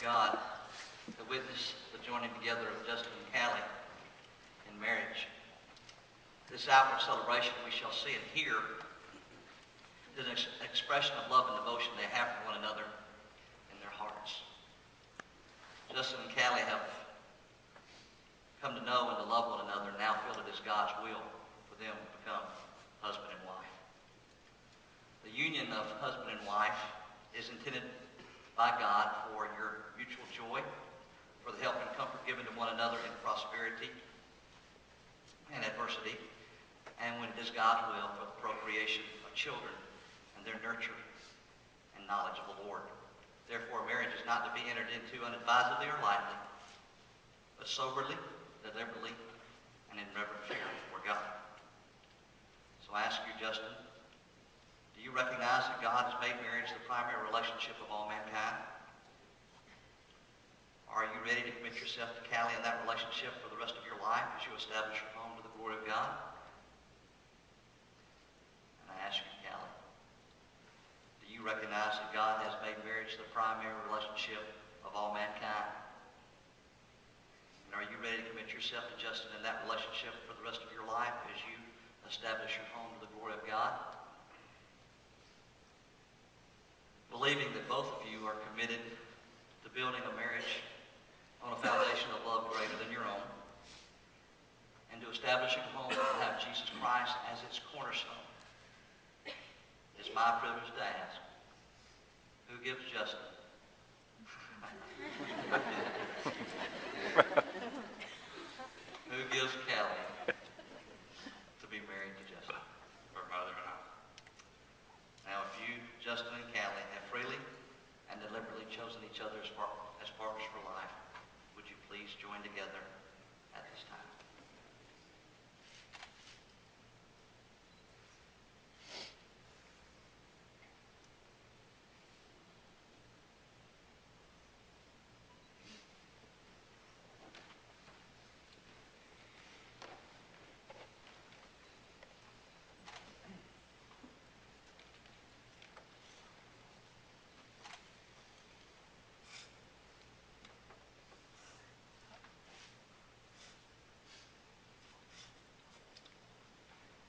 God to witness the joining together of Justin and Callie in marriage. This outward celebration we shall see and hear is an expression of love and devotion they have for one another in their hearts. Justin and Callie have come to know and to love one another and now feel it is God's will for them to become husband and wife. The union of husband and wife is intended by God for your mutual joy, for the help and comfort given to one another in prosperity and adversity, and when it is God's will for the procreation of children and their nurture and knowledge of the Lord. Therefore, marriage is not to be entered into unadvisedly or lightly, but soberly, deliberately, and in reverent fear before God. So I ask you, Justin, do you recognize that God has made marriage the primary relationship of all mankind? Are you ready to commit yourself to Callie in that relationship for the rest of your life as you establish your home to the glory of God? And I ask you, Callie, do you recognize that God has made marriage the primary relationship of all mankind? And are you ready to commit yourself to Justin in that relationship for the rest of your life as you establish your home to the glory of God? Believing that both of you are committed to building a marriage on a foundation of love greater than your own, and to establishing a home that will have Jesus Christ as its cornerstone, it's my privilege to ask, who gives Justin? Who gives Callie to be married to Justin? Her mother and I. Now, if you, Justin and Callie, have freely and deliberately chosen each other as partners for life, would you please join together at this time?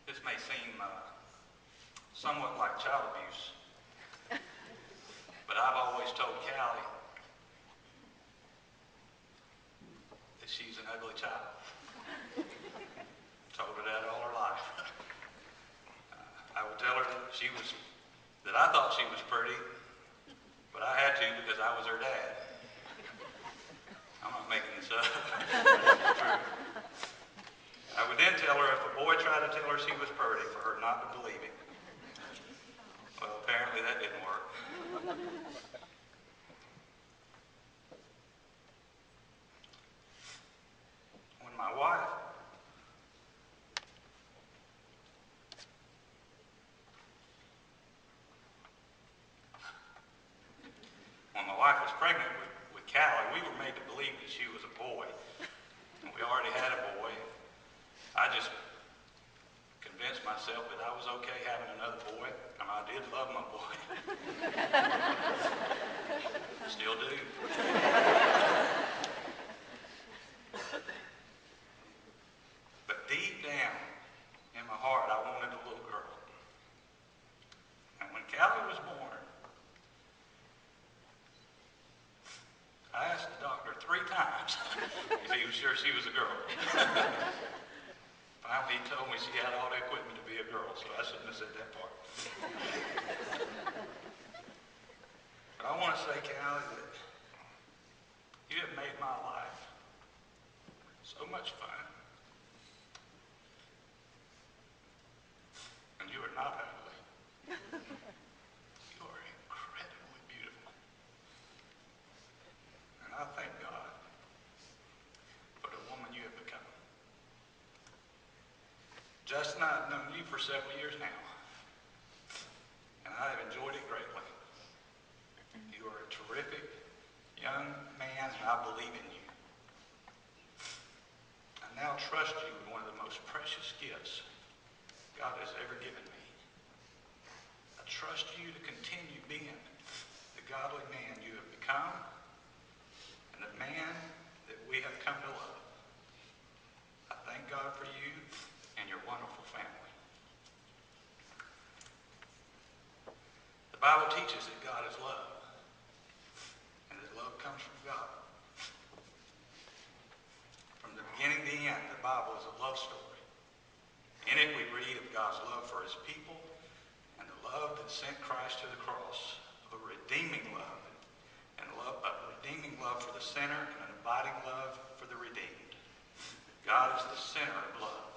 This may seem somewhat like child abuse, but I've always told Callie that she's an ugly child. Told her that all her life. I would tell her that I thought she was pretty, but I had to because I was her dad. I'm not making this up. It's true. I would then tell her if a boy tried to tell her she was pretty, for her not to believe him. Well, apparently that didn't work. When my wife was pregnant with Callie, we were made to believe that she was a boy. And we already had a boy. I just convinced myself that I was okay having another boy. I mean, I did love my boy. Still do. But deep down in my heart, I wanted a little girl. And when Callie was born, I asked the doctor 3 times if he was sure she was a girl. Finally, he told me she had all the equipment to be a girl, so I shouldn't have said that part. But I want to say, Callie, that you have made my life so much fun. And you are not ugly. You are incredibly beautiful. And I thank God for the woman you have become. Justin, I've known you for several years now, and I have enjoyed it greatly. You are a terrific young man, and I believe in you. I now trust you with one of the most precious gifts God has ever given me. I trust you to continue being the godly man you have become teaches that God is love, and that love comes from God. From the beginning to the end, the Bible is a love story. In it we read of God's love for his people and the love that sent Christ to the cross, a redeeming love, and a redeeming love for the sinner and an abiding love for the redeemed. God is the center of love.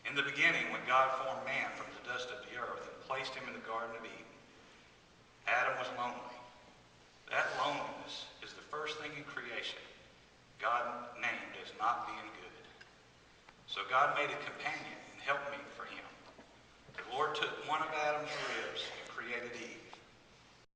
In the beginning, when God formed man from the dust of the earth and placed him in the Garden of Eden, Adam was lonely. That loneliness is the first thing in creation God named as not being good. So God made a companion and helpmate for him. The Lord took one of Adam's ribs and created Eve.